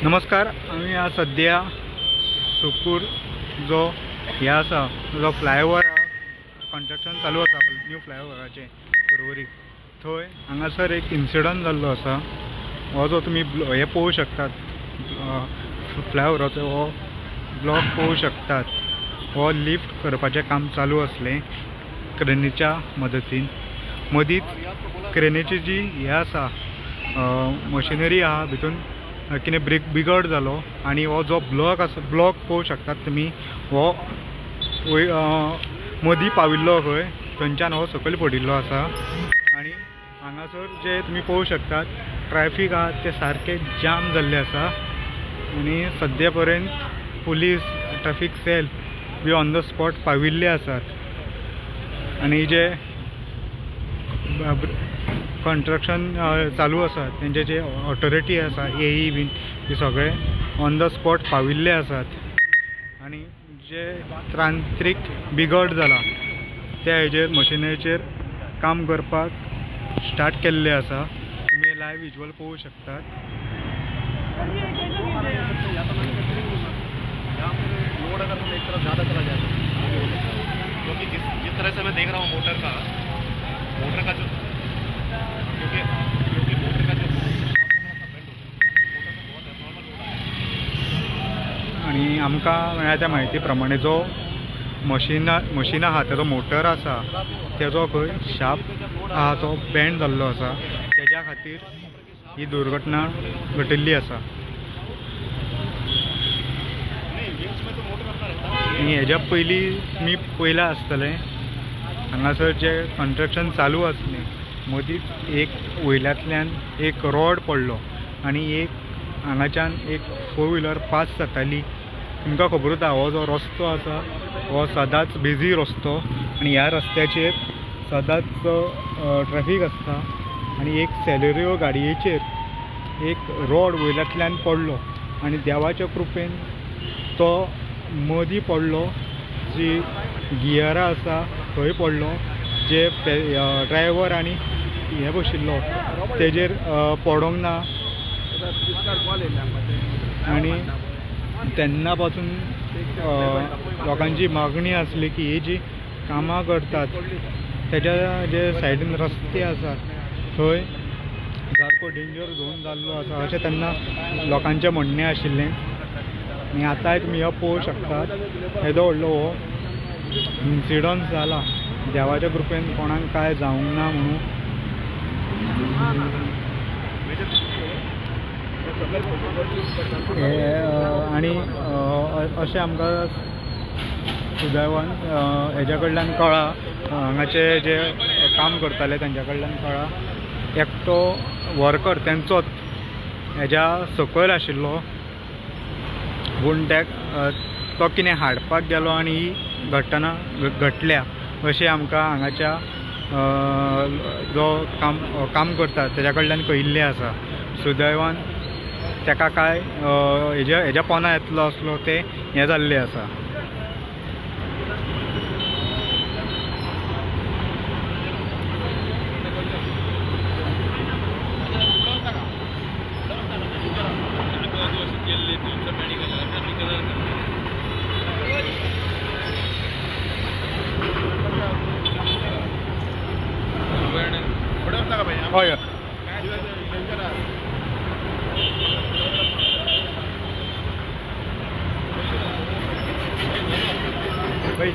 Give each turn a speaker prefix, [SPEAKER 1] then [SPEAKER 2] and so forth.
[SPEAKER 1] नमस्कार. आम्ही आज सध्या सुकूर जो हे आसा जो फ्लायओवर कन्स्ट्रक्शन चालू आसा न्यू फ्लायओवराचे पर्वरी थंय हांगासर एक इन्सिडंट जाल्लो आसा. हो जो तुमी हे पळोवू शकतात फ्लायओवराचो हो ब्लॉक पळोवू शकतात. हो लिफ्ट करपाचें काम चालू आसलें क्रेनीच्या मदतीन. मदींच क्रेनीची जी हे आसा मशिनरी आहा भितून कितें बिगड जालो आनी हो जो ब्लॉक पळोवू शकतात तुमी. हो मदीं पाविल्लो खंय थंयच्यान हो सकयल पडिल्लो आसा आनी हांगासर जे तुमी पळोवू शकतात ट्रॅफिक आहा ते सारके जाम जाल्ले आसा आनी सद्या पर्यंत पुलीस ट्रॅफिक सेल बी ऑन द स्पॉट पाविल्ले आसात आनी जे कन्स्ट्रक्शन चालू आसा तेंचे जे ऑथॉरिटी आसा AE बीन ते सगळे ऑन द स्पॉट पाविल्ले आसात आनी जे तांत्रीक बिगड जाला त्या हेजेर मशिनरीचेर काम करपाक स्टार्ट केल्ले आसा. तुमी लायव्ह विज्युअल पळोवू शकतात.
[SPEAKER 2] क्योंकि जिस तरह से मैं देख रहा हूँ मोटर का जो क्योंकि मोटर का जो
[SPEAKER 1] आणि आमकां मेळ्ळ्या त्या म्हायती प्रमाणे जो मशीन आहा तेजो मोटर आसा तेजो खंय शाफ्ट आहा तो बँड जाल्लो आसा. तेज्या खातीर ही दुर्घटना घटिल्ली आसा. आनी हेज्या पयलीं तुमी पयलां आसतलें हांगासर जे कन्स्ट्रक्शन चालू आसलें मदींच एक वयल्यांतल्यान एक रॉड पडलो आनी एक हांगाच्यान एक 4 व्हिलर पास जाताली. तुमकां खबरूच आहा हो जो रस्तो आसा हो सदांच बिजी रस्तो आनी ह्या रस्त्याचेर सदांच ट्रॅफिक आसता आनी एक सेलेरियो गाडयेचेर एक रॉड वयल्यांतल्यान पडलो आनी देवाच्या कृपेन तो मदीं पडलो. जी गियरां आसा थंय पडलो. जे ड्रायव्हर आनी हे बशिल्लो तेजेर पडोंक ना आनी तेन्ना पासून लोकांची मागणी आसली की ही जी कामां करतात तेज्या जे सायडीन रस्ते आसात थंय सारको डेंजर झोन जाल्लो आसा अशें तेन्ना लोकांचें म्हणणें आशिल्लें. आनी आतांय तुमी हो पळोवू शकतात येदो व्हडलो हो इन्सिडंट जाला. देवाच्या कृपेन कोणाक काय जावंक ना म्हणून. आनी अशें आमकां सुदैवान हेज्या कडल्यान कळ्ळा हांगाचे जे काम करताले तेंच्या कडल्यान कळ्ळा एकटो वर्कर तेंचोच हेज्या सकयल आशिल्लो पूण तो कितें हाडपाक गेलो आनी ही घटना घडल्या अशें आमकां हांगाच्या जो काम करता तेज्या कडल्यान कळिल्लें आसा. सुदैवान तेका काय हेज्या पोना येतलो आसलो ते हें जाल्लें आसा. हय भाई